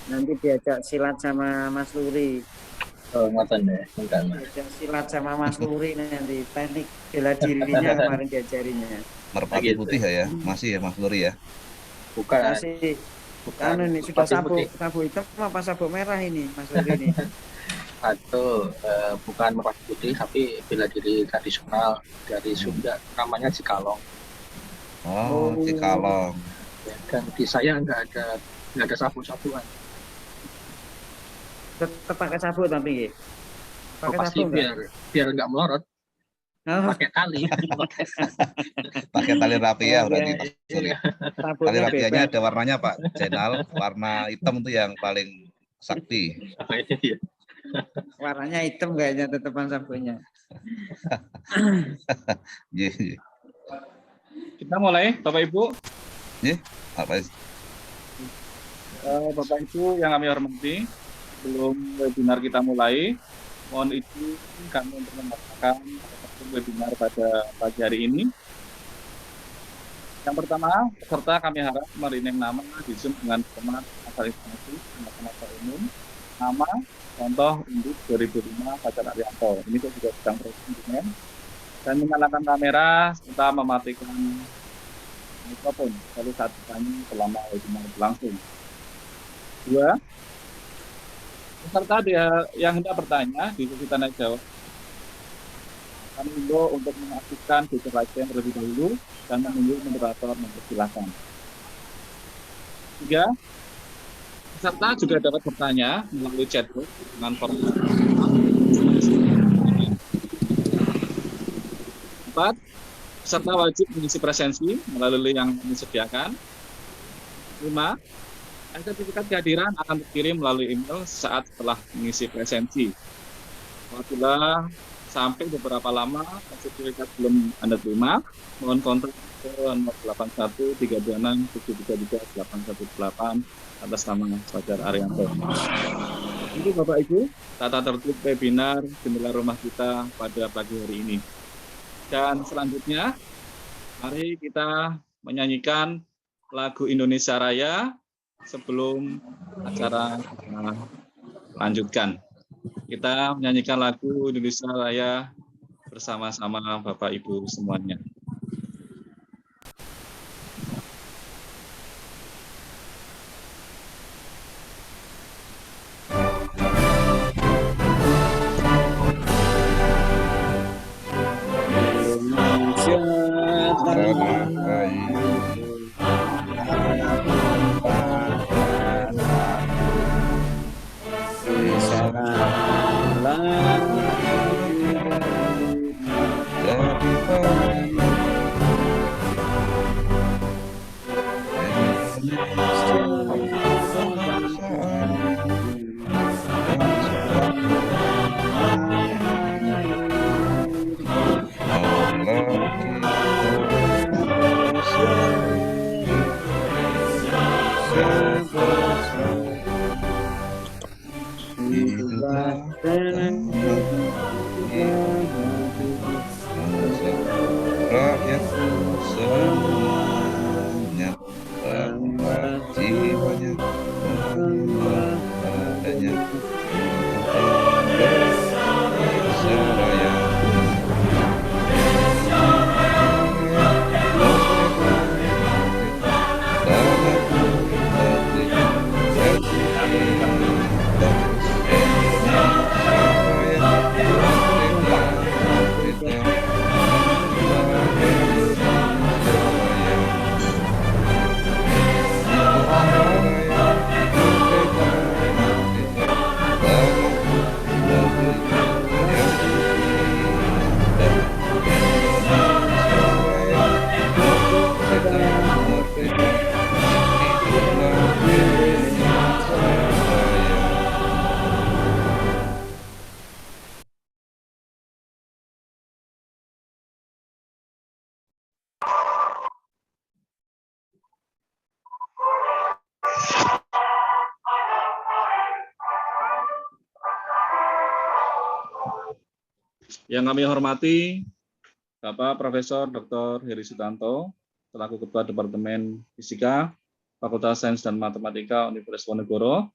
Nanti diajak silat sama Mas Luri. Oh, ngoten deh, enggak Mas. Diajak silat sama Mas Luri nanti. Teknik bela dirinya kemarin diajarinya. Ah, Merpati gitu. putih ya, masih ya Mas Luri ya. Bukan, Masih bukan ini sudah merpati putih. sabuk hitam apa sabuk merah ini Mas Luri ini. Atau bukan merpati putih, tapi bela diri tradisional dari Hmm. Sunda, namanya Cikalong. Oh, Oh, Cikalong. Ya, dan di saya nggak ada sapu-sapuan. tetap pakai sabuk tapi nggih. Oh, Pakai pasti sabuk enggak? biar biar nggak melorot, Oh, pakai tali. Pakai tali rapia oh berarti ya, Mas Luri. Tali sabuknya rapianya bebas. ada warnanya Pak Jenal, warna hitam itu yang paling sakti. Iya. Warnanya hitam kayaknya tetepan sabuknya. Iya, iya. Kita mulai, Bapak Ibu. Iya, apa Bapak Ibu yang kami hormati, sebelum webinar kita mulai, mohon izin kami untuk mengatakan webinar pada pagi hari ini. Yang pertama, peserta kami harap merename nama di Zoom dengan format asal informasi, asal umum, nama, contoh Induk 2005 Fajar Arianto. Ini juga sedang proses dan menyalakan kamera serta mematikan mikrofon lalu saat kami selama webinar berlangsung. Dua, peserta yang hendak bertanya di sesi tanya jawab, kami himbau untuk mengaktifkan fitur live chat terlebih dahulu dan menunggu moderator mempersilahkan. Tiga, peserta juga dapat bertanya melalui chatbot dengan format. Empat, peserta wajib mengisi presensi melalui yang disediakan. Lima, sertifikat kehadiran akan dikirim melalui email saat setelah mengisi presensi. Apabila sampai beberapa lama sertifikat belum Anda terima, mohon kontak ke 081326733818 atas nama Fajar Arianto. Ini Bapak Ibu, tata tertib webinar jendela rumah kita pada pagi hari ini. Dan selanjutnya, mari kita menyanyikan lagu Indonesia Raya sebelum acara kita lanjutkan. Kita menyanyikan lagu Indonesia Raya bersama-sama Bapak Ibu semuanya. rakyat semuanya bahwa jiwanya adanya Indonesia Raya. Yang kami hormati Bapak Profesor Dr. Heri Sutanto, selaku Ketua Departemen Fisika, Fakultas Sains dan Matematika Universitas Diponegoro,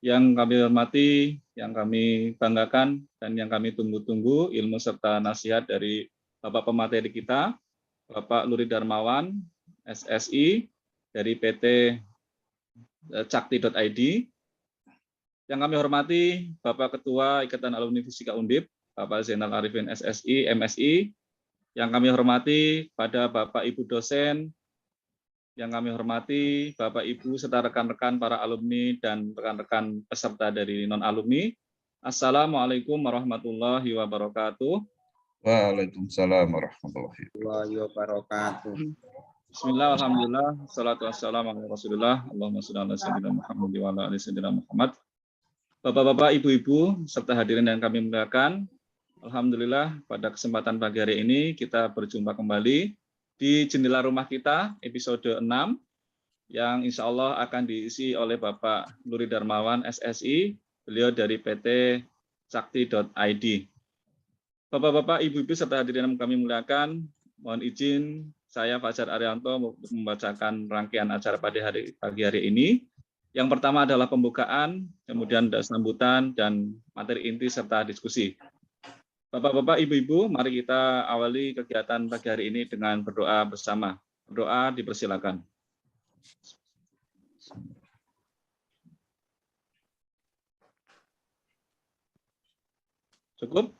Yang kami hormati, yang kami banggakan, dan yang kami tunggu-tunggu ilmu serta nasihat dari Bapak pemateri kita, Bapak Luri Darmawan, SSI, dari PT Cakti.id. Yang kami hormati Bapak Ketua Ikatan Alumni Fisika Undip, Bapak Zainal Arifin SSI, MSI. Yang kami hormati pada Bapak Ibu dosen, yang kami hormati Bapak Ibu serta rekan-rekan para alumni dan rekan-rekan peserta dari non-alumni. Assalamualaikum warahmatullahi wabarakatuh. Waalaikumsalam warahmatullahi wabarakatuh. Bismillah, alhamdulillah, salatu wassalamu ala rasulillah, Allahumma sholli ala sayyidina Muhammad wa ala ali sayyidina Muhammad. Bapak-bapak, ibu-ibu, serta hadirin yang kami muliakan, alhamdulillah pada kesempatan pagi hari ini kita berjumpa kembali di Jendela Rumah Kita, episode 6, yang insya Allah akan diisi oleh Bapak Luri Darmawan, SSI, beliau dari PT Cakti.id. Bapak-bapak, ibu-ibu, serta hadirin yang kami muliakan, mohon izin saya Fajar Arianto untuk membacakan rangkaian acara pada pagi hari ini. Yang pertama adalah pembukaan, kemudian ada sambutan, dan materi inti serta diskusi. Bapak-bapak, ibu-ibu, mari kita awali kegiatan pagi hari ini dengan berdoa bersama. Berdoa dipersilakan. Cukup?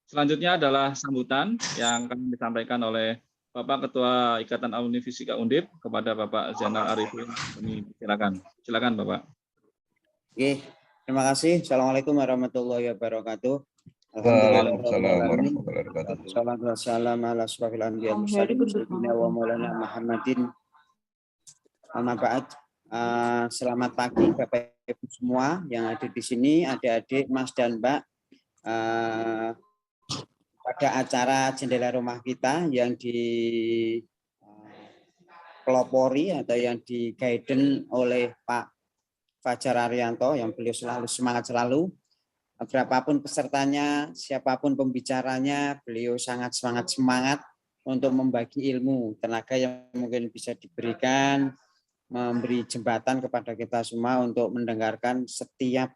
Selanjutnya adalah sambutan yang akan disampaikan oleh Bapak Ketua Ikatan Alumni Fisika Undip kepada Bapak Zainal Arifin. Silakan. Silakan, Bapak. Oke, terima kasih. Assalamualaikum warahmatullahi wabarakatuh. Waalaikumsalam warahmatullahi wabarakatuh. Assalamualaikum warahmatullahi wabarakatuh. Amma ba'd. Selamat pagi Bapak Ibu semua yang ada di sini, adik-adik, Mas dan Mbak. Pada acara Jendela Rumah Kita yang dipelopori atau yang di-guiden oleh Pak Fajar Arianto, yang beliau selalu semangat selalu. Berapapun pesertanya, siapapun pembicaranya, beliau sangat semangat untuk membagi ilmu, tenaga yang mungkin bisa diberikan, memberi jembatan kepada kita semua untuk mendengarkan setiap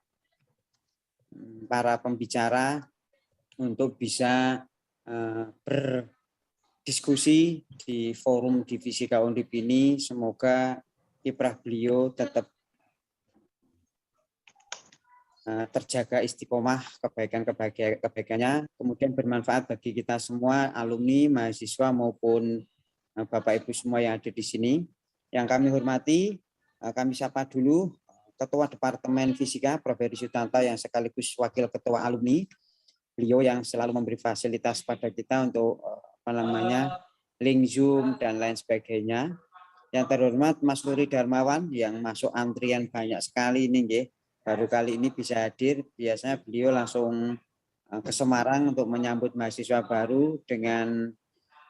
para pembicara untuk bisa berdiskusi di forum di Fisika Undip ini. Semoga kiprah beliau tetap terjaga istiqomah kebaikannya, kemudian bermanfaat bagi kita semua, alumni, mahasiswa maupun Bapak Ibu semua yang ada di sini. Yang kami hormati, kami sapa dulu Ketua Departemen Fisika, Prof. Heri Sutanta, yang sekaligus Wakil Ketua Alumni. Beliau yang selalu memberi fasilitas pada kita untuk link Zoom dan lain sebagainya. Yang terhormat Mas Luri Darmawan yang masuk antrian banyak sekali ini, nggih. Baru kali ini bisa hadir. Biasanya beliau langsung ke Semarang untuk menyambut mahasiswa baru dengan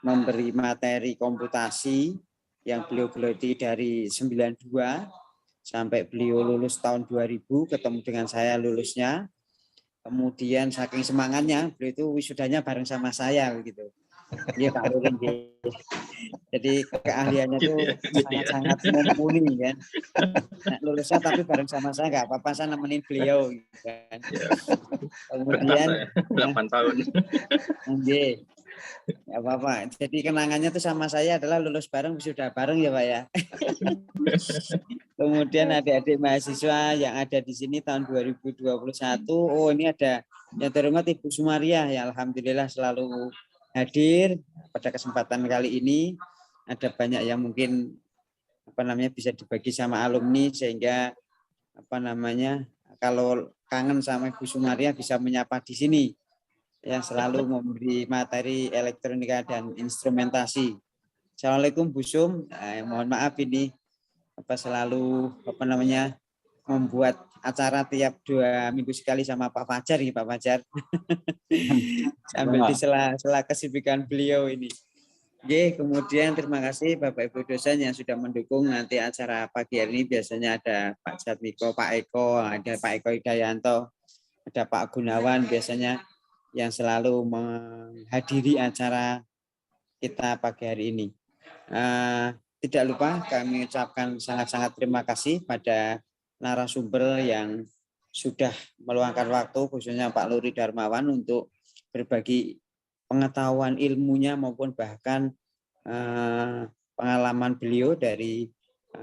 memberi materi komputasi yang beliau geluti dari 92 sampai beliau lulus tahun 2000, ketemu dengan saya lulusnya. Kemudian saking semangatnya, beliau itu wisudanya bareng sama saya begitu. Iya Pak Luri. Jadi keahliannya itu sangat-sangat mumpuni kan. Nah, lulusnya tapi bareng sama saya nggak apa-apa, saya nemenin beliau kan. Kemudian 8 tahun. Nggih. Nggak apa-apa. Jadi kenangannya tuh sama saya adalah lulus bareng, wisuda bareng ya Pak ya. Kemudian adik-adik mahasiswa yang ada di sini tahun 2021. Oh, ini ada yang terhormat Ibu Sumaria ya, alhamdulillah selalu hadir pada kesempatan kali ini. Ada banyak yang mungkin bisa dibagi sama alumni sehingga kalau kangen sama Ibu Sumaria bisa menyapa di sini yang selalu memberi materi elektronika dan instrumentasi. Assalamualaikum Bu Sum. Mohon maaf ini selalu membuat acara tiap 2 minggu sekali sama Pak Fajar nih, Pak Fajar. Sambil di sela kesibukan beliau ini. Oke, kemudian terima kasih Bapak Ibu dosen yang sudah mendukung nanti acara pagi hari ini. Biasanya ada Pak Jatmiko, Pak Eko, ada Pak Eko Hidayanto, ada Pak Gunawan biasanya yang selalu menghadiri acara kita pagi hari ini. Tidak lupa kami ucapkan sangat-sangat terima kasih pada narasumber yang sudah meluangkan waktu khususnya Pak Luri Darmawan untuk berbagi pengetahuan ilmunya maupun bahkan pengalaman beliau dari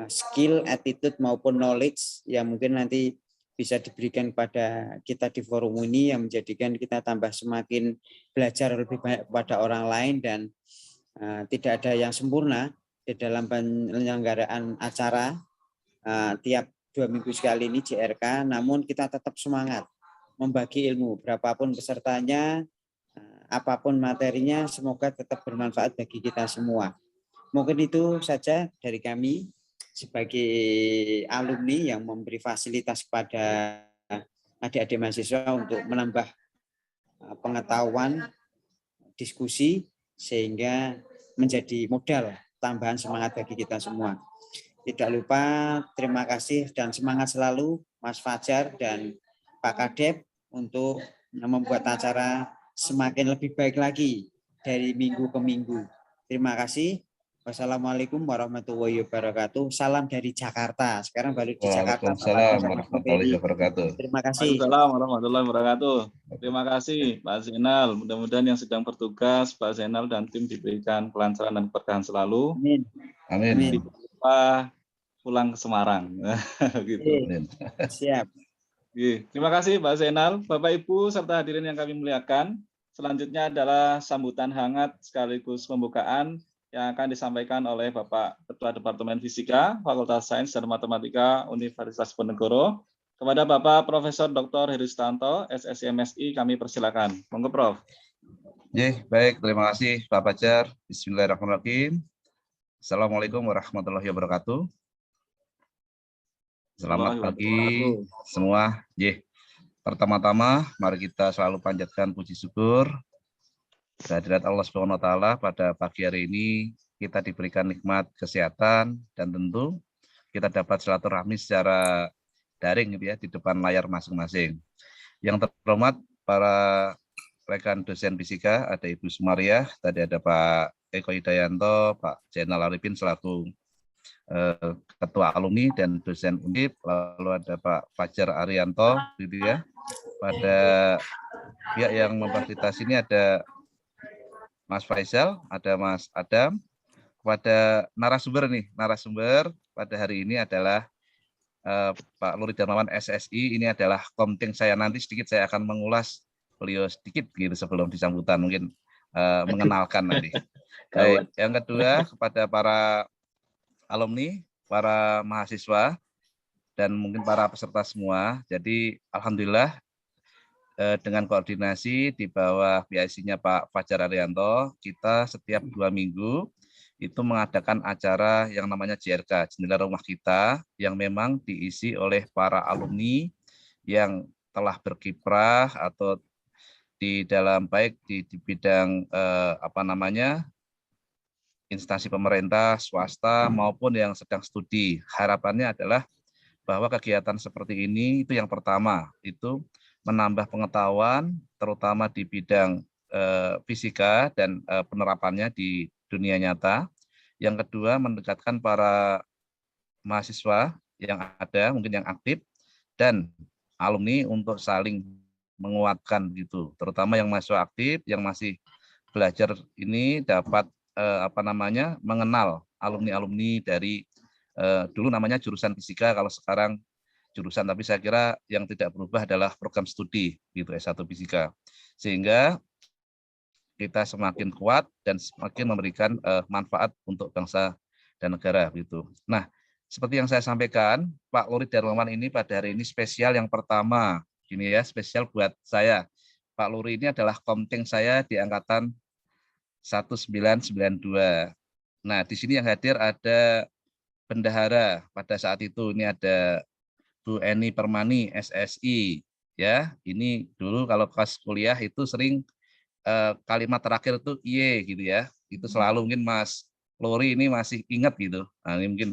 skill, attitude maupun knowledge yang mungkin nanti bisa diberikan kepada kita di forum ini yang menjadikan kita tambah semakin belajar lebih banyak kepada orang lain dan tidak ada yang sempurna di dalam penyelenggaraan acara tiap 2 minggu sekali ini JRK, namun kita tetap semangat membagi ilmu berapapun pesertanya, apapun materinya, semoga tetap bermanfaat bagi kita semua. Mungkin itu saja dari kami sebagai alumni yang memberi fasilitas kepada adik-adik mahasiswa untuk menambah pengetahuan, diskusi, sehingga menjadi modal tambahan semangat bagi kita semua. Tidak lupa terima kasih dan semangat selalu Mas Fajar dan Pak Kadep untuk membuat acara semakin lebih baik lagi dari minggu ke minggu. Terima kasih. Wassalamualaikum warahmatullahi wabarakatuh. Salam dari Jakarta. Sekarang baru di Jakarta. Waalaikumsalam warahmatullahi wabarakatuh. Terima kasih. Waalaikumsalam warahmatullahi wabarakatuh. Terima kasih Pak Zainal. Mudah-mudahan yang sedang bertugas Pak Zainal dan tim diberikan kelancaran dan keberkahan selalu. Amin. Amin. Tidak lupa pulang ke Semarang. Gitu. Amin. Siap. Terima kasih Pak Zainal, Bapak Ibu serta hadirin yang kami muliakan. Selanjutnya adalah sambutan hangat sekaligus pembukaan yang akan disampaikan oleh Bapak Ketua Departemen Fisika, Fakultas Sains dan Matematika Universitas Diponegoro. Kepada Bapak Profesor Dr. Heristanto, SSI MSI, kami persilakan. Monggo Prof. Baik, terima kasih Pak Fajar. Bismillahirrahmanirrahim. Assalamualaikum warahmatullahi wabarakatuh. Selamat pagi semua. Pertama-tama mari kita selalu panjatkan puji syukur kehadirat Allah Subhanahu wa taala pada pagi hari ini kita diberikan nikmat kesehatan dan tentu kita dapat silaturahmi secara daring gitu ya di depan layar masing-masing. Yang terhormat para rekan dosen fisika, ada Ibu Sumaria, tadi ada Pak Eko Hidayanto, Pak Zainal Arifin selaku Ketua Alumni dan dosen Undip, lalu ada Pak Fajar Arianto, gitu ya. Pada pihak yang memfasilitasi ini ada Mas Faisal, ada Mas Adam. Kepada narasumber pada hari ini adalah Pak Luri Darmawan SSI, ini adalah komting saya. Nanti sedikit saya akan mengulas beliau sedikit gitu sebelum disambutan, mungkin mengenalkan nanti. Baik, yang kedua kepada para alumni, para mahasiswa, dan mungkin para peserta semua. Jadi alhamdulillah dengan koordinasi di bawah PIC-nya Pak Fajar Arianto, kita setiap 2 minggu itu mengadakan acara yang namanya JRK, Jendela Rumah Kita, yang memang diisi oleh para alumni yang telah berkiprah atau di dalam baik di bidang instansi pemerintah, swasta, maupun yang sedang studi. Harapannya adalah bahwa kegiatan seperti ini itu yang pertama, itu menambah pengetahuan, terutama di bidang fisika dan penerapannya di dunia nyata. Yang kedua, mendekatkan para mahasiswa yang ada, mungkin yang aktif, dan alumni untuk saling menguatkan gitu, terutama yang mahasiswa aktif, yang masih belajar ini dapat mengenal alumni-alumni dari dulu namanya jurusan fisika, kalau sekarang jurusan, tapi saya kira yang tidak berubah adalah program studi gitu S1 fisika, sehingga kita semakin kuat dan semakin memberikan manfaat untuk bangsa dan negara gitu. Nah, seperti yang saya sampaikan, Pak Luri Darmawan ini pada hari ini spesial yang pertama, ini ya, spesial buat saya. Pak Luri ini adalah komting saya di angkatan 1992. Nah, di sini yang hadir ada bendahara pada saat itu, ini ada Bu Eni Permani SSI ya. Ini dulu kalau pas kuliah itu sering kalimat terakhir itu iye gitu ya. Itu selalu, mungkin Mas Lori ini masih ingat gitu. Nah, ini mungkin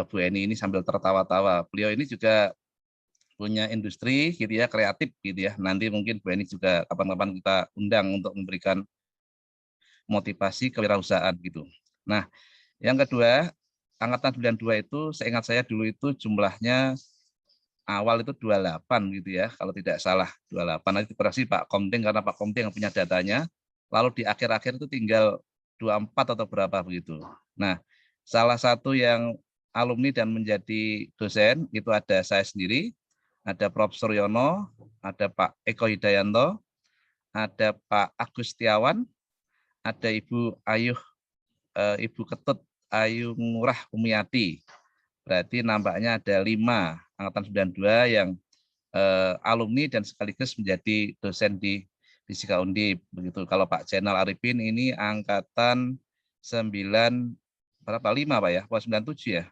Bu Eni ini sambil tertawa-tawa. Beliau ini juga punya industri gitu ya, kreatif gitu ya. Nanti mungkin Bu Eni juga kapan-kapan kita undang untuk memberikan motivasi kewirausahaan gitu. Nah, yang kedua, angkatan 92 itu seingat saya dulu itu jumlahnya awal itu 28 gitu ya, kalau tidak salah 28. Nanti koreksi Pak Komting karena Pak Komting yang punya datanya. Lalu di akhir-akhir itu tinggal 24 atau berapa begitu. Nah, salah satu yang alumni dan menjadi dosen itu ada saya sendiri, ada Prof. Suryono, ada Pak Eko Hidayanto, ada Pak Agus Setiawan, ada Ibu Ibu Ketut Ayu Ngurah Umiati. Berarti nampaknya ada 5 angkatan 92 yang alumni dan sekaligus menjadi dosen di Fisika Undip. Begitu. Kalau Pak Zainal Arifin ini angkatan 9 berapa 5 Pak ya? 97 ya?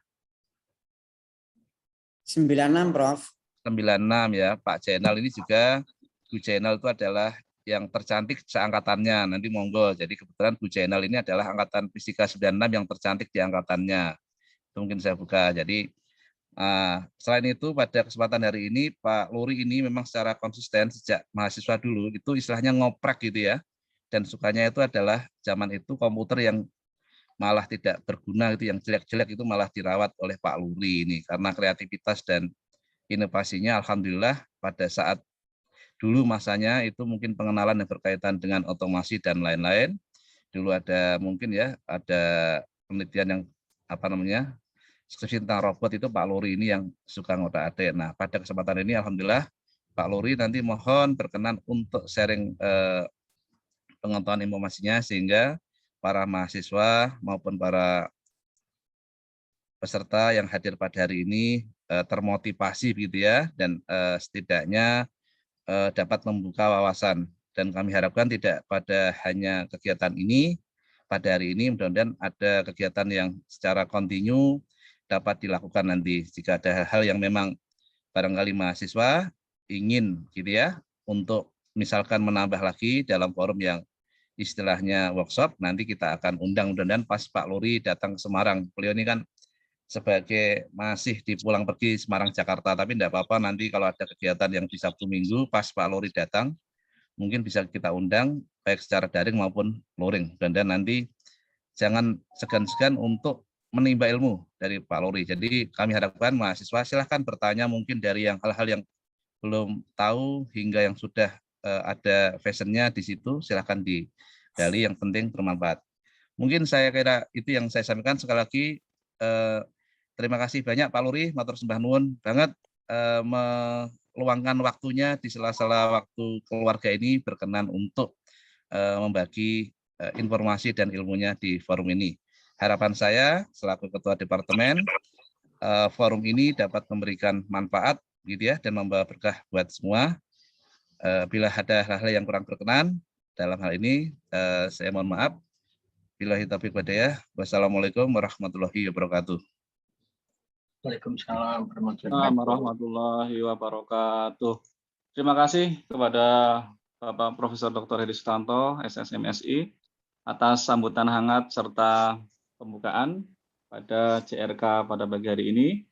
96 Prof. 96 ya. Pak Zainal ini juga, Bu Zainal itu adalah yang tercantik seangkatannya. Nanti monggo. Jadi kebetulan Bu Zainal ini adalah angkatan Fisika 96 yang tercantik di angkatannya. Itu mungkin saya buka. Jadi selain itu pada kesempatan hari ini Pak Luri ini memang secara konsisten sejak mahasiswa dulu itu istilahnya ngoprek gitu ya, dan sukanya itu adalah zaman itu komputer yang malah tidak berguna gitu, yang jelek-jelek itu malah dirawat oleh Pak Luri ini karena kreativitas dan inovasinya. Alhamdulillah pada saat dulu masanya itu mungkin pengenalan yang berkaitan dengan otomasi dan lain-lain. Dulu ada mungkin ya ada penelitian yang skripsi tentang robot itu Pak Luri ini yang suka ngotak-atik. Nah, pada kesempatan ini alhamdulillah Pak Luri nanti mohon berkenan untuk sharing pengetahuan informasinya sehingga para mahasiswa maupun para peserta yang hadir pada hari ini termotivasi gitu ya, dan setidaknya dapat membuka wawasan. Dan kami harapkan tidak pada hanya kegiatan ini, pada hari ini mudah-mudahan ada kegiatan yang secara kontinu dapat dilakukan nanti jika ada hal-hal yang memang barangkali mahasiswa ingin gitu ya untuk misalkan menambah lagi dalam forum yang istilahnya workshop, nanti kita akan undang mudah-mudahan pas Pak Luri datang ke Semarang. Beliau ini kan sebagai masih di pulang pergi Semarang Jakarta, tapi tidak apa-apa nanti kalau ada kegiatan yang di Sabtu Minggu pas Pak Luri datang mungkin bisa kita undang baik secara daring maupun luring, dan nanti jangan segan-segan untuk menimba ilmu dari Pak Luri. Jadi kami harapkan mahasiswa silahkan bertanya mungkin dari yang hal-hal yang belum tahu hingga yang sudah ada fashionnya di situ, silahkan digali, yang penting bermanfaat. Mungkin saya kira itu yang saya sampaikan. Sekali lagi terima kasih banyak Pak Luri, matur sembah nuwun banget meluangkan waktunya di sela-sela waktu keluarga ini berkenan untuk membagi informasi dan ilmunya di forum ini. Harapan saya selaku Ketua Departemen, forum ini dapat memberikan manfaat gitu ya dan membawa berkah buat semua. Bila ada hal-hal yang kurang berkenan dalam hal ini, saya mohon maaf. Billahi taufiq wal hidayah. Wassalamualaikum warahmatullahi wabarakatuh. Waalaikumsalam warahmatullahi wabarakatuh. Terima kasih kepada Bapak Profesor Dr. Hedi Sutanto, SSMSI, atas sambutan hangat serta pembukaan pada CRK pada pagi hari ini.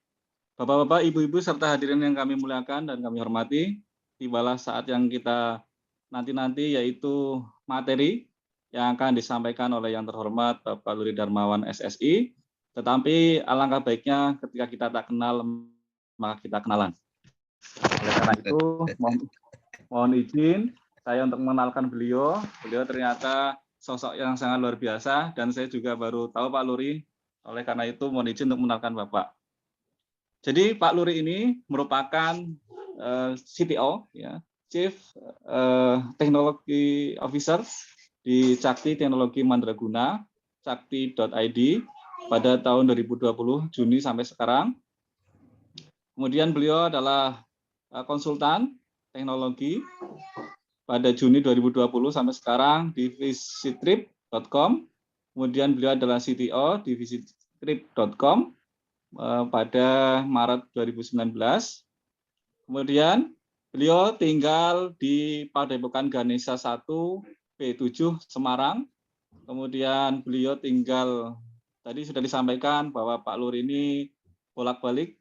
Bapak-bapak, ibu-ibu, serta hadirin yang kami muliakan dan kami hormati, tibalah saat yang kita nanti-nanti, yaitu materi yang akan disampaikan oleh yang terhormat Bapak Luri Darmawan SSI. Tetapi alangkah baiknya ketika kita tak kenal, maka kita kenalan. Oleh karena itu, mohon izin saya untuk mengenalkan beliau. Beliau ternyata sosok yang sangat luar biasa dan saya juga baru tahu Pak Luri. Oleh karena itu mohon izin untuk mengenalkan Bapak. Jadi Pak Luri ini merupakan CTO, ya, Chief Technology Officer di Cakti Teknologi Mandraguna, cakti.id pada tahun 2020 Juni sampai sekarang. Kemudian beliau adalah konsultan teknologi pada Juni 2020 sampai sekarang di visitrip.com. Kemudian beliau adalah CTO di visitrip.com pada Maret 2019. Kemudian beliau tinggal di Padepokan Ganesha 1 P7 Semarang. Kemudian beliau tinggal, tadi sudah disampaikan bahwa Pak Luri ini bolak-balik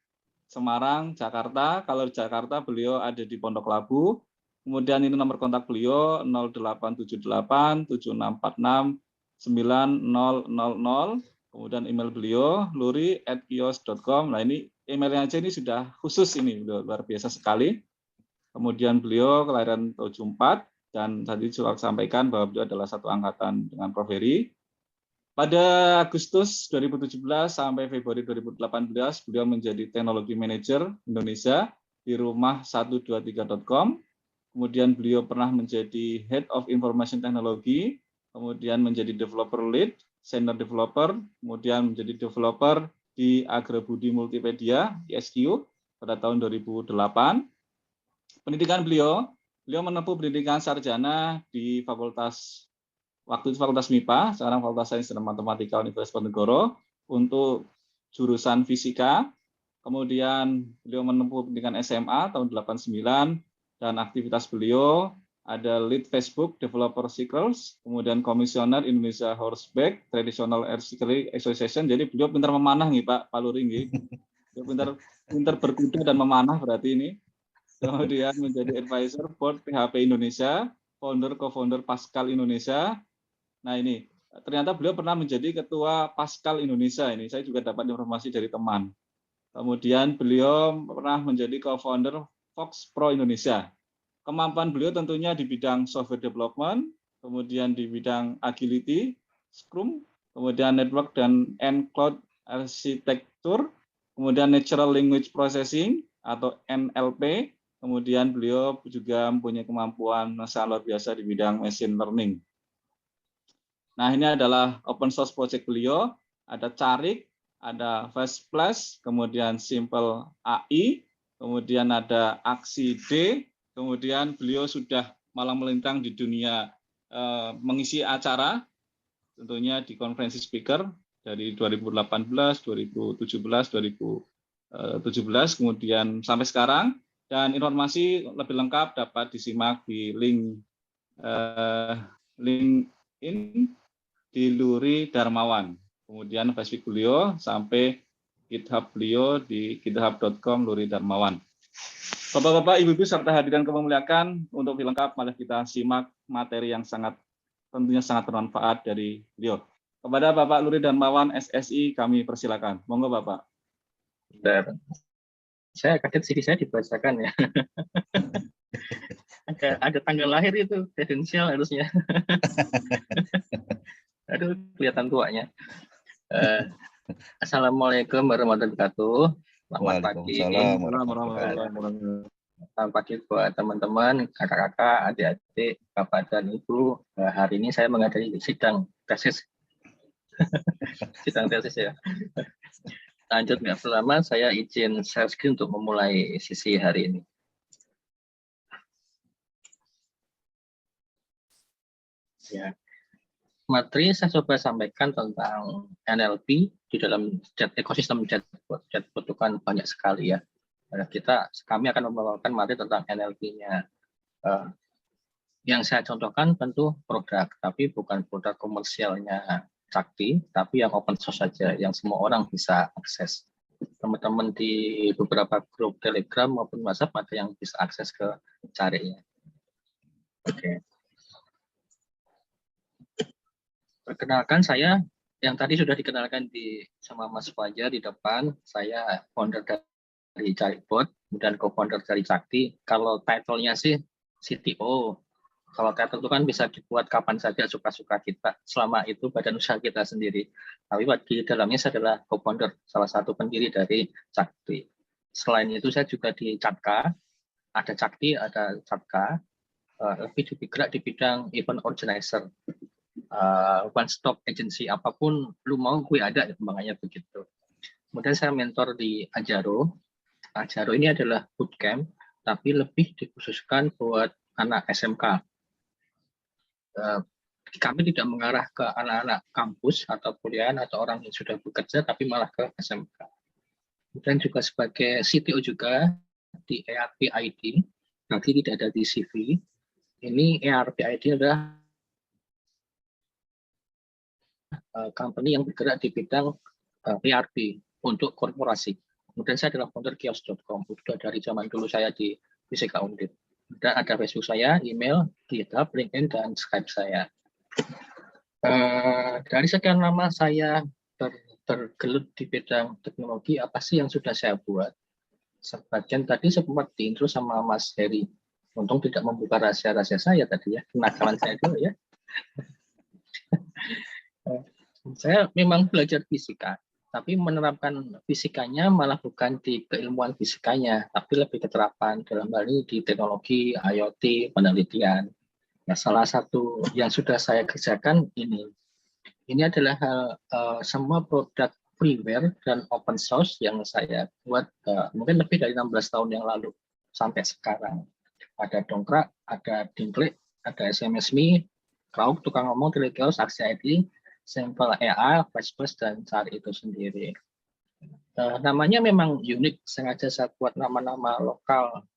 Semarang, Jakarta. Kalau di Jakarta beliau ada di Pondok Labu. Kemudian ini nomor kontak beliau 0878 7646 9000. Kemudian email beliau luri@kios.com. Nah, ini emailnya aja ini sudah khusus, ini luar biasa sekali. Kemudian beliau kelahiran 74 dan tadi sudah sampaikan bahwa beliau adalah satu angkatan dengan Prof. Heri. Pada Agustus 2017 sampai Februari 2018 beliau menjadi Teknologi Manager Indonesia di rumah123.com. Kemudian beliau pernah menjadi Head of Information Technology, kemudian menjadi Developer Lead, Senior Developer, kemudian menjadi Developer di Agrabudi Multimedia, ISQ, pada tahun 2008. Pendidikan beliau menempuh pendidikan sarjana di waktu itu Fakultas MIPA, sekarang Fakultas Sains dan Matematika Universitas Diponegoro, untuk jurusan fisika. Kemudian beliau menempuh pendidikan SMA tahun 89, dan aktivitas beliau ada lead Facebook Developer Cycles, kemudian komisioner Indonesia Horseback Traditional Air Cycling Association. Jadi beliau pintar memanah nih Pak Luri nggih. Beliau pintar berkuda dan memanah berarti ini. Kemudian menjadi advisor board PHP Indonesia, co-founder Pascal Indonesia. Nah ini ternyata beliau pernah menjadi ketua Pascal Indonesia, ini saya juga dapat informasi dari teman. Kemudian beliau pernah menjadi co-founder Fox Pro Indonesia. Kemampuan beliau tentunya di bidang software development, kemudian di bidang agility, Scrum, kemudian network dan cloud architecture, kemudian natural language processing atau NLP, kemudian beliau juga mempunyai kemampuan sangat luar biasa di bidang machine learning. Nah, ini adalah open source project beliau, ada Carik, ada Fast Plus, kemudian Simple AI, kemudian ada Aksi D, kemudian beliau sudah malang melintang di dunia mengisi acara, tentunya di konferensi speaker dari 2018, 2017, 2017, kemudian sampai sekarang. Dan informasi lebih lengkap dapat disimak di LinkedIn di Luri Darmawan. Kemudian Facebook beliau sampai GitHub beliau di github.com Luri Darmawan. Bapak-bapak, Ibu-ibu serta hadirin kemuliaan, untuk lebih lengkap mari kita simak materi yang tentunya sangat bermanfaat dari beliau. Kepada Bapak Luri Darmawan SSI kami persilakan. Monggo Bapak. Bentar. Saya kaget CV saya dibacakan ya. ada tanggal lahir itu, kredensial harusnya. Aduh, kelihatan tuanya. Assalamualaikum warahmatullahi wabarakatuh. Selamat pagi. Selamat pagi buat teman-teman, kakak-kakak, adik-adik, bapak dan ibu. Hari ini saya menghadiri sidang tesis. Sidang tesis ya. Lanjut nggak lama, saya izin share screen untuk memulai sesi hari ini. Ya, materi saya coba sampaikan tentang NLP di dalam ekosistem chatbot. Chatbot itu kan banyak sekali ya. Kami akan membawakan materi tentang NLP-nya. Yang saya contohkan tentu produk, tapi bukan produk komersialnya Sakti, tapi yang open source saja, yang semua orang bisa akses. Teman-teman di beberapa grup Telegram maupun WhatsApp ada yang bisa akses ke Cariknya. Oke. Perkenalkan saya, yang tadi sudah dikenalkan sama Mas Fajar di depan, saya founder dari Carikbot, dan co-founder dari Sakti. Kalau title-nya sih CTO. Kalau title itu kan bisa dibuat kapan saja suka-suka kita, selama itu badan usaha kita sendiri. Tapi di dalamnya saya adalah co-founder, salah satu pendiri dari Sakti. Selain itu saya juga di Catka, ada Sakti, ada Catka, lebih bergerak di bidang event organizer, one stop agency, apapun lu mau gue ada, makanya begitu. Kemudian saya mentor di Ajaro. Ajaro ini adalah bootcamp, tapi lebih dikhususkan buat anak SMK. Kami tidak mengarah ke anak-anak kampus atau kuliahan atau orang yang sudah bekerja, tapi malah ke SMK. Dan juga sebagai CTO juga di ERP ID, nanti tidak ada di CV. Ini ERP ID adalah company yang bergerak di bidang ERP untuk korporasi. Kemudian saya adalah founder kios.com, sudah dari zaman dulu saya di Fisika Undip. Dan ada Facebook saya, email, GitHub, LinkedIn, dan Skype saya. Dari sekian lama saya bergelut di bidang teknologi, apa sih yang sudah saya buat? Sebagian tadi sempat diintro sama Mas Heri. Untung tidak membuka rahasia-rahasia saya tadi ya, kenakalan saya dulu ya. Saya memang belajar fisika, tapi menerapkan fisikanya malah bukan di keilmuan fisikanya, tapi lebih ke terapan dalam hal ini di teknologi, IoT, penelitian. Nah, salah satu yang sudah saya kerjakan ini adalah semua produk freeware dan open source yang saya buat mungkin lebih dari 16 tahun yang lalu sampai sekarang. Ada Dongkrak, ada Dingklik, ada SMS.me, Krauk, Tukang Ngomong, Telekios, Aksi ID, Simple AI, Flashbus, dan Cari itu sendiri. Namanya memang unik, sengaja saya buat nama-nama lokal,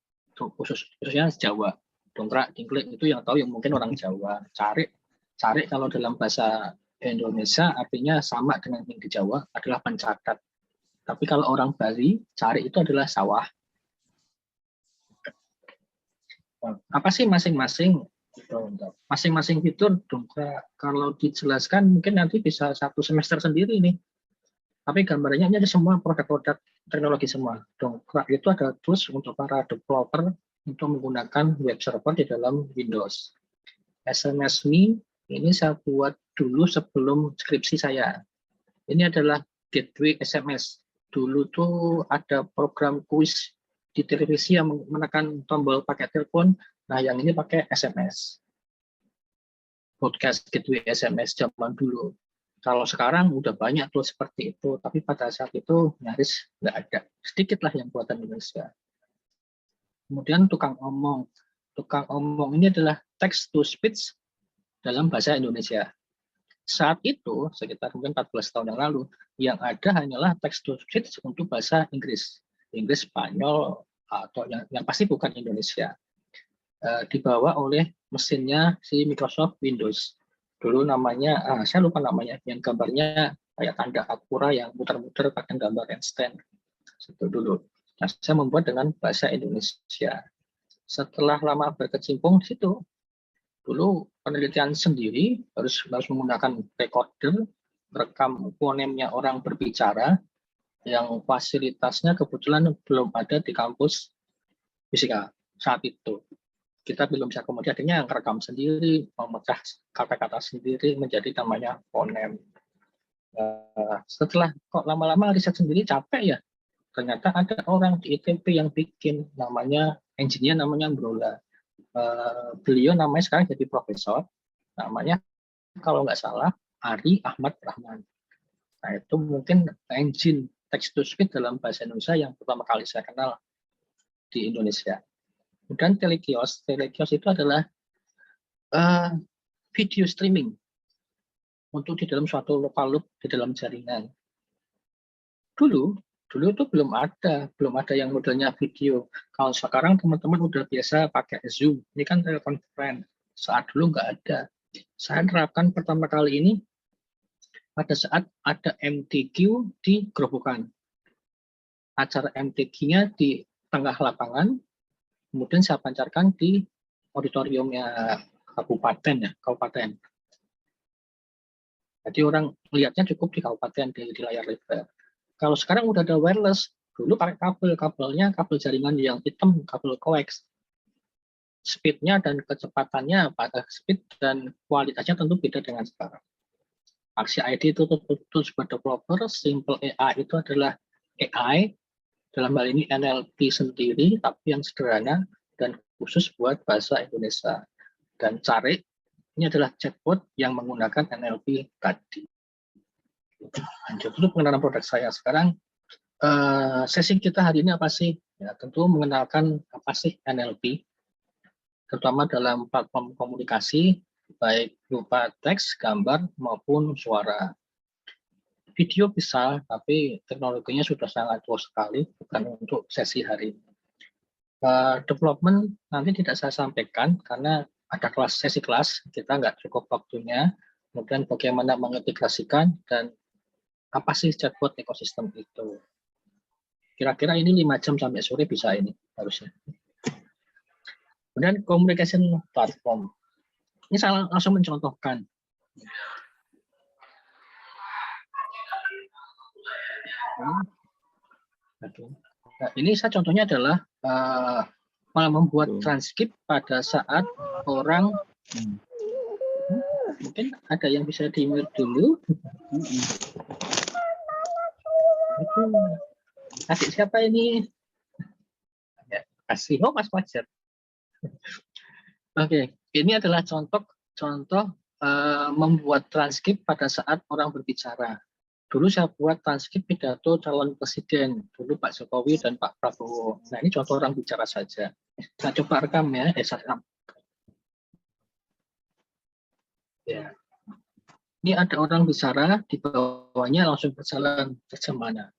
khususnya Jawa. Dongkrak, Dingklik itu yang tahu yang mungkin orang Jawa. Cari kalau dalam bahasa Indonesia artinya sama dengan yang di Jawa adalah pencatat. Tapi kalau orang Bali, cari itu adalah sawah. Apa sih masing-masing fitur Dongkrak? Kalau dijelaskan mungkin nanti bisa 1 semester sendiri nih. Tapi gambarnya ini ada semua produk-produk teknologi semua. Dongkrak itu ada tools untuk para developer untuk menggunakan web server di dalam Windows. SMS.me ini saya buat dulu sebelum skripsi saya. Ini adalah gateway SMS. Dulu tuh ada program kuis di televisi yang menekan tombol pakai telepon. Nah, yang ini pakai SMS. Broadcast gateway SMS zaman dulu. Kalau sekarang udah banyak tuh seperti itu, tapi pada saat itu nyaris nggak ada. Sedikit lah yang buatan Indonesia. Kemudian tukang omong. Tukang omong ini adalah text to speech dalam bahasa Indonesia. Saat itu, sekitar mungkin 14 tahun yang lalu, yang ada hanyalah text to speech untuk bahasa Inggris. Inggris, Spanyol, atau yang pasti bukan Indonesia. Dibawa oleh mesinnya si Microsoft Windows. Dulu namanya, saya lupa namanya, yang gambarnya kayak tanda Akura yang muter-muter pakai gambar Einstein. Itu dulu. Nah, saya membuat dengan bahasa Indonesia. Setelah lama berkecimpung di situ, dulu penelitian sendiri harus menggunakan recorder, rekam fonemnya orang berbicara, yang fasilitasnya kebetulan belum ada di kampus fisika saat itu. Kita belum bisa kemudian akhirnya rekam sendiri, memecah kata-kata sendiri menjadi namanya fonem. Setelah kok lama-lama riset sendiri capek ya, ternyata ada orang di ITB yang bikin namanya engineer namanya Brola. Beliau namanya sekarang jadi profesor, namanya kalau nggak salah Ari Ahmad Rahman. Nah, itu mungkin engine text to speech dalam bahasa Indonesia yang pertama kali saya kenal di Indonesia. Kemudian Telekios itu adalah video streaming untuk di dalam suatu local loop di dalam jaringan. Dulu itu belum ada yang modelnya video. Kalau sekarang teman-teman udah biasa pakai Zoom, ini kan telekonferensi. Saat dulu nggak ada. Saya terapkan pertama kali ini pada saat ada MTQ di Grobogan. Acara MTQ-nya di tengah lapangan, kemudian saya pancarkan di auditoriumnya kabupaten. Jadi orang melihatnya cukup di kabupaten di layar lebar. Kalau sekarang udah ada wireless, dulu pakai kabelnya kabel jaringan yang hitam, kabel coax. Speed-nya dan kecepatannya, speed dan kualitasnya tentu beda dengan sekarang. Aksi ID itu tools buat developer, Simple AI itu adalah AI, dalam hal ini NLP sendiri, tapi yang sederhana dan khusus buat bahasa Indonesia. Dan Cari, ini adalah chatbot yang menggunakan NLP tadi. Lanjut dulu pengenalan produk saya. Sekarang sesi kita hari ini apa sih? Ya, tentu mengenalkan apa sih NLP, terutama dalam platform komunikasi, baik berupa teks, gambar, maupun suara. Video bisa, tapi teknologinya sudah sangat tua sekali, bukan untuk sesi hari ini. Development nanti tidak saya sampaikan, karena ada sesi kelas, kita nggak cukup waktunya. Kemudian bagaimana mengintegrasikan, dan apa sih chatbot ekosistem itu. Kira-kira ini 5 jam sampai sore bisa ini, harusnya. Kemudian communication platform. Ini saya langsung mencontohkan. Oke. Nah, ini saya contohnya adalah malah membuat transkrip pada saat orang mungkin ada yang bisa di-mute dulu. Adik siapa ini? Ya, kasih Mas Fajar. Oke, ini adalah contoh membuat transkrip pada saat orang berbicara. Dulu saya buat transkrip pidato calon presiden, dulu Pak Jokowi dan Pak Prabowo. Nah, ini contoh orang bicara saja. Saya coba rekam ya, saya rekam. Ya. Ini ada orang bicara, di bawahnya langsung berjalan terjemahan.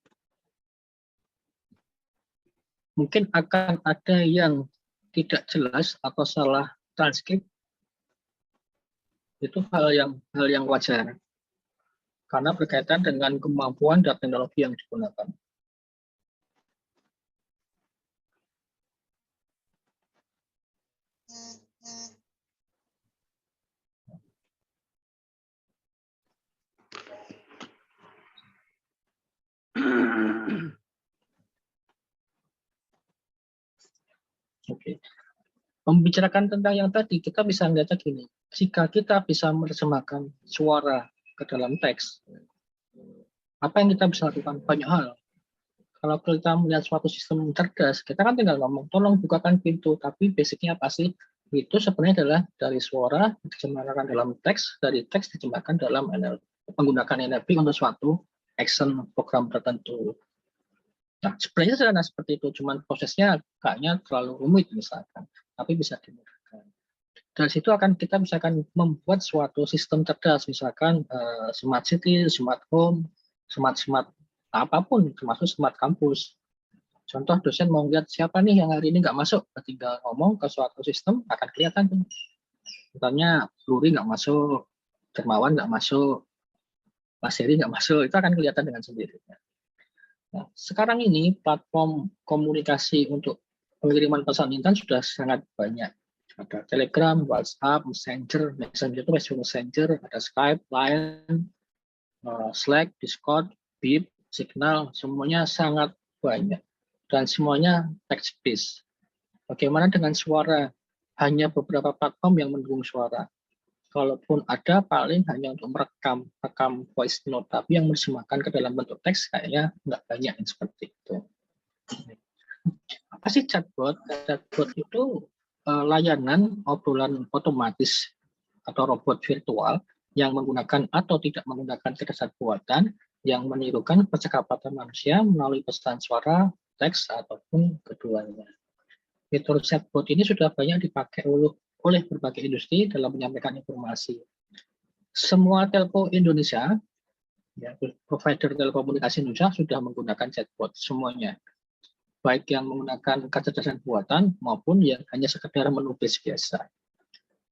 Mungkin akan ada yang tidak jelas atau salah transkrip. Itu hal yang wajar. Karena berkaitan dengan kemampuan dan teknologi yang digunakan. Oke. Membicarakan tentang yang tadi, kita bisa melihatnya gini. Jika kita bisa menerjemahkan suara ke dalam teks, apa yang kita bisa lakukan? Banyak hal. Kalau kita melihat suatu sistem cerdas, kita kan tinggal ngomong, tolong bukakan pintu, tapi basicnya apa sih? Itu sebenarnya adalah dari suara diterjemahkan dalam teks, dari teks diterjemahkan dalam NLP, menggunakan NLP untuk suatu action program tertentu. Nah, sebenarnya sederhana seperti itu, cuman prosesnya kayaknya terlalu rumit misalkan, tapi bisa dimudahkan. Dari situ kita misalkan membuat suatu sistem cerdas, misalkan smart city, smart home, smart apapun, termasuk smart kampus. Contoh dosen mau lihat siapa nih yang hari ini nggak masuk, tinggal ngomong ke suatu sistem akan kelihatan tuh. Misalnya Luri nggak masuk, Dermawan nggak masuk, Mas Heri nggak masuk, itu akan kelihatan dengan sendirinya. Nah, sekarang ini platform komunikasi untuk pengiriman pesan instan sudah sangat banyak. Ada Telegram, WhatsApp, Messenger itu Facebook Messenger, ada Skype, Line, Slack, Discord, Beep, Signal, semuanya sangat banyak. Dan semuanya text-based. Bagaimana dengan suara? Hanya beberapa platform yang mendukung suara. Kalaupun ada, paling hanya untuk merekam voice note, tapi yang menerjemahkan ke dalam bentuk teks kayaknya nggak banyak yang seperti itu. Apa sih chatbot? Chatbot itu layanan obrolan otomatis atau robot virtual yang menggunakan atau tidak menggunakan kecerdasan buatan yang menirukan percakapan manusia melalui pesan suara, teks, ataupun keduanya. Fitur chatbot ini sudah banyak dipakai oleh berbagai industri dalam menyampaikan informasi. Semua telco Indonesia, ya, provider telekomunikasi Indonesia sudah menggunakan chatbot semuanya, baik yang menggunakan kecerdasan buatan maupun yang hanya sekedar menulis biasa.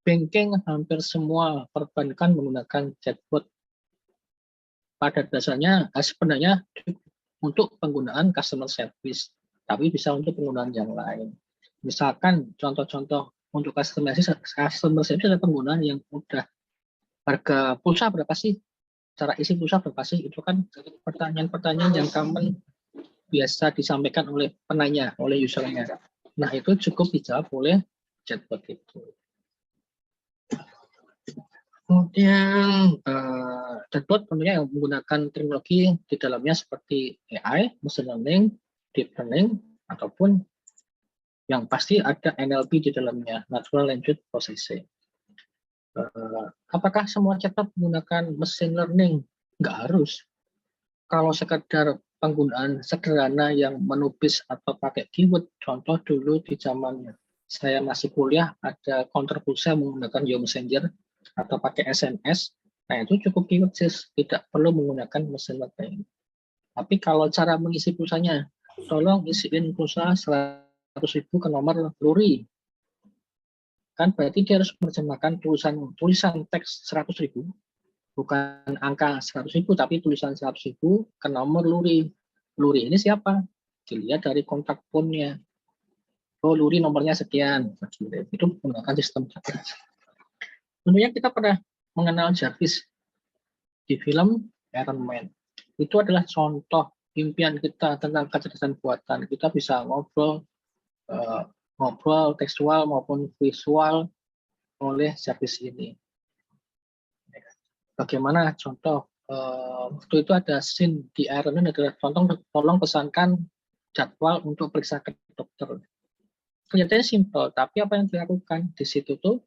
Banking hampir semua perbankan menggunakan chatbot. Pada dasarnya sebenarnya untuk penggunaan customer service, tapi bisa untuk penggunaan yang lain. Misalkan contoh-contoh untuk customer service ada penggunaan yang mudah. Harga pulsa berapa sih? Cara isi pulsa berapa sih? Itu kan pertanyaan-pertanyaan yang common biasa disampaikan oleh penanya, oleh usernya. Nah, itu cukup dijawab oleh chatbot itu. Kemudian chatbot tentunya yang menggunakan teknologi di dalamnya seperti AI, machine learning, deep learning, ataupun yang pasti ada NLP di dalamnya, natural language processing. Apakah semua chatbot menggunakan machine learning? Nggak harus. Kalau sekedar penggunaan sederhana yang menubis atau pakai keyword, contoh dulu di zaman saya masih kuliah ada counter pulsa menggunakan Yahoo Messenger atau pakai SMS, nah itu cukup keyword sih, tidak perlu menggunakan machine learning. Tapi kalau cara mengisi pulsanya, tolong isiin pulsa 100.000 ke nomor Luri, kan berarti dia harus menerjemahkan tulisan teks 100.000, bukan angka 100.000 tapi tulisan 100.000 ke nomor Luri. Luri ini siapa? Dilihat dari kontak phone-nya. Oh, Luri nomornya sekian. Itu menggunakan sistem cerdas. Tentunya kita pernah mengenal Jarvis di film Iron Man. Itu adalah contoh impian kita tentang kecerdasan buatan, kita bisa ngobrol tekstual maupun visual oleh service ini. Bagaimana contoh waktu itu ada scene di Iron Man adalah tolong pesankan jadwal untuk periksa ke dokter. Kelihatannya simpel, tapi apa yang dilakukan di situ tuh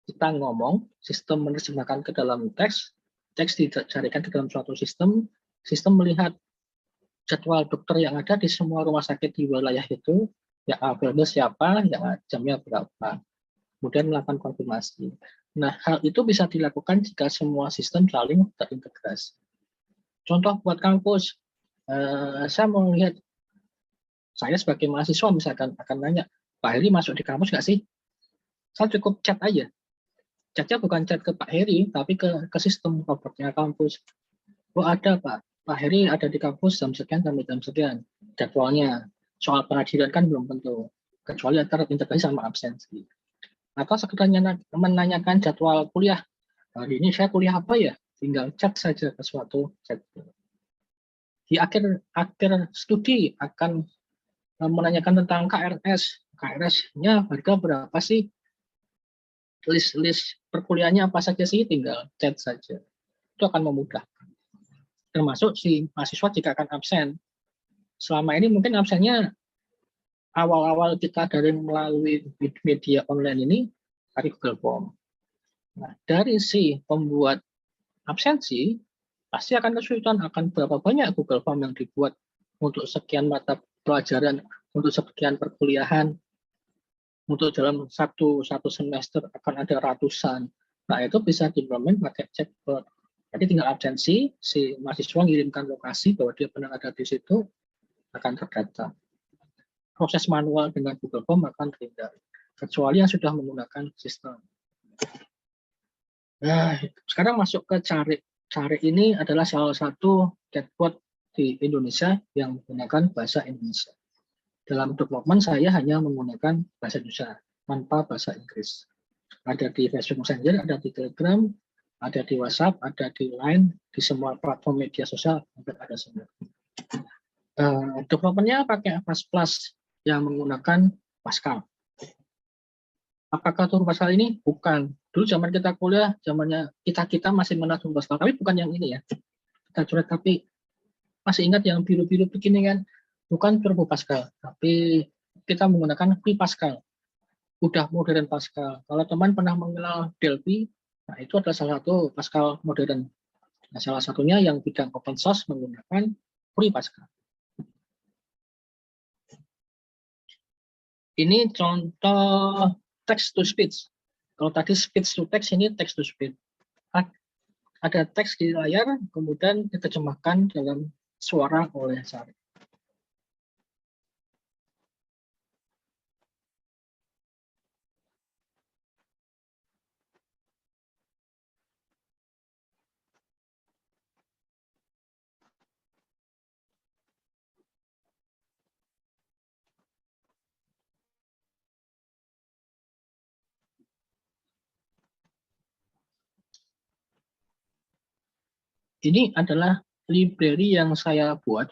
kita ngomong, sistem menerjemahkan ke dalam teks dicarikan ke dalam suatu sistem melihat jadwal dokter yang ada di semua rumah sakit di wilayah itu, yang available siapa, yang jamnya berapa, kemudian melakukan konfirmasi. Nah, hal itu bisa dilakukan jika semua sistem saling terintegrasi. Contoh buat kampus, saya mau lihat, saya sebagai mahasiswa misalkan akan nanya, Pak Heri masuk di kampus nggak sih? Saya cukup chat aja. Chatnya bukan chat ke Pak Heri, tapi ke sistem komputernya kampus. Oh ada Pak Heri ada di kampus jam sekian sampai jam sekian. Jadwalnya, soal penghadiran kan belum tentu, kecuali terintegrasi sama absensi. Atau sekedar menanyakan jadwal kuliah. Hari ini saya kuliah apa ya? Tinggal chat saja ke suatu chat. Di akhir studi akan menanyakan tentang KRS. KRS-nya harga berapa sih? List perkuliahannya apa saja sih? Tinggal chat saja. Itu akan memudahkan. Termasuk si mahasiswa jika akan absen. Selama ini mungkin absennya awal-awal kita dari melalui media online ini dari Google Form. Nah, dari si pembuat absensi pasti akan kesulitan akan berapa banyak Google Form yang dibuat untuk sekian mata pelajaran, untuk sekian perkuliahan, untuk dalam satu semester akan ada ratusan. Nah, itu bisa diimplement pakai chatbot. Jadi tinggal absensi, si mahasiswa mengirimkan lokasi bahwa dia pernah ada di situ, akan terdata. Proses manual dengan Google Form akan terhindari, kecuali yang sudah menggunakan sistem. Nah, sekarang masuk ke Cari. Cari ini adalah salah satu chatbot di Indonesia yang menggunakan bahasa Indonesia. Dalam development saya hanya menggunakan bahasa Indonesia, tanpa bahasa Inggris. Ada di Facebook Messenger, ada di Telegram, ada di WhatsApp, ada di Line, di semua platform media sosial, ada semua. Development-nya pakai Avast Plus yang menggunakan Pascal. Apakah turun Pascal ini? Bukan. Dulu zaman kita kuliah, zamannya kita masih mengenal Pascal, tapi bukan yang ini ya. Kita coret, tapi masih ingat yang biru-biru begini kan? Bukan Turbo Pascal, tapi kita menggunakan Free Pascal. Udah modern Pascal. Kalau teman pernah mengenal Delphi, nah itu adalah salah satu Pascal modern. Nah, salah satunya yang bidang open source menggunakan Free Pascal. Ini contoh text to speech. Kalau tadi speech to text, ini text to speech. Ada teks di layar, kemudian diterjemahkan dalam suara oleh Cari. Ini adalah library yang saya buat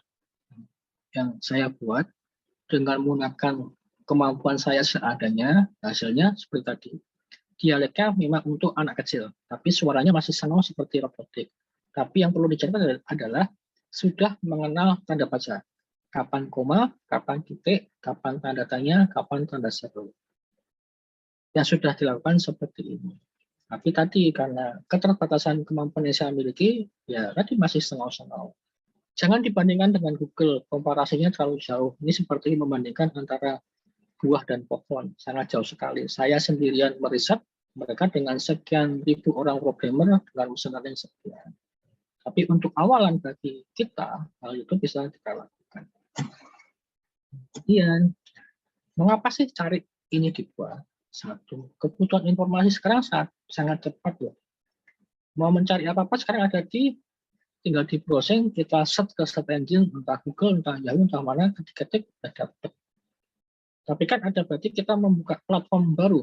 dengan menggunakan kemampuan saya seadanya. Hasilnya seperti tadi. Dialeknya memang untuk anak kecil, tapi suaranya masih sama seperti robotik. Tapi yang perlu dicatat adalah sudah mengenal tanda baca. Kapan koma, kapan titik, kapan tanda tanya, kapan tanda seru. Yang sudah dilakukan seperti ini. Tapi tadi karena keterbatasan kemampuan yang saya miliki, ya tadi masih setengah-setengah. Jangan dibandingkan dengan Google, komparasinya terlalu jauh. Ini seperti membandingkan antara buah dan pohon, sangat jauh sekali. Saya sendirian meriset, mereka dengan sekian ribu orang programmer dengan mesin learning sekian. Tapi untuk awalan bagi kita, hal itu bisa kita lakukan. Kemudian, mengapa sih Cari ini dibuat? Satu, kebutuhan informasi sekarang sangat cepat loh. Mau mencari apa-apa sekarang ada tinggal di browsing, kita search ke search engine, entah Google, entah Yahoo, entah mana, ketik-ketik, sudah dapat. Tapi kan ada berarti kita membuka platform baru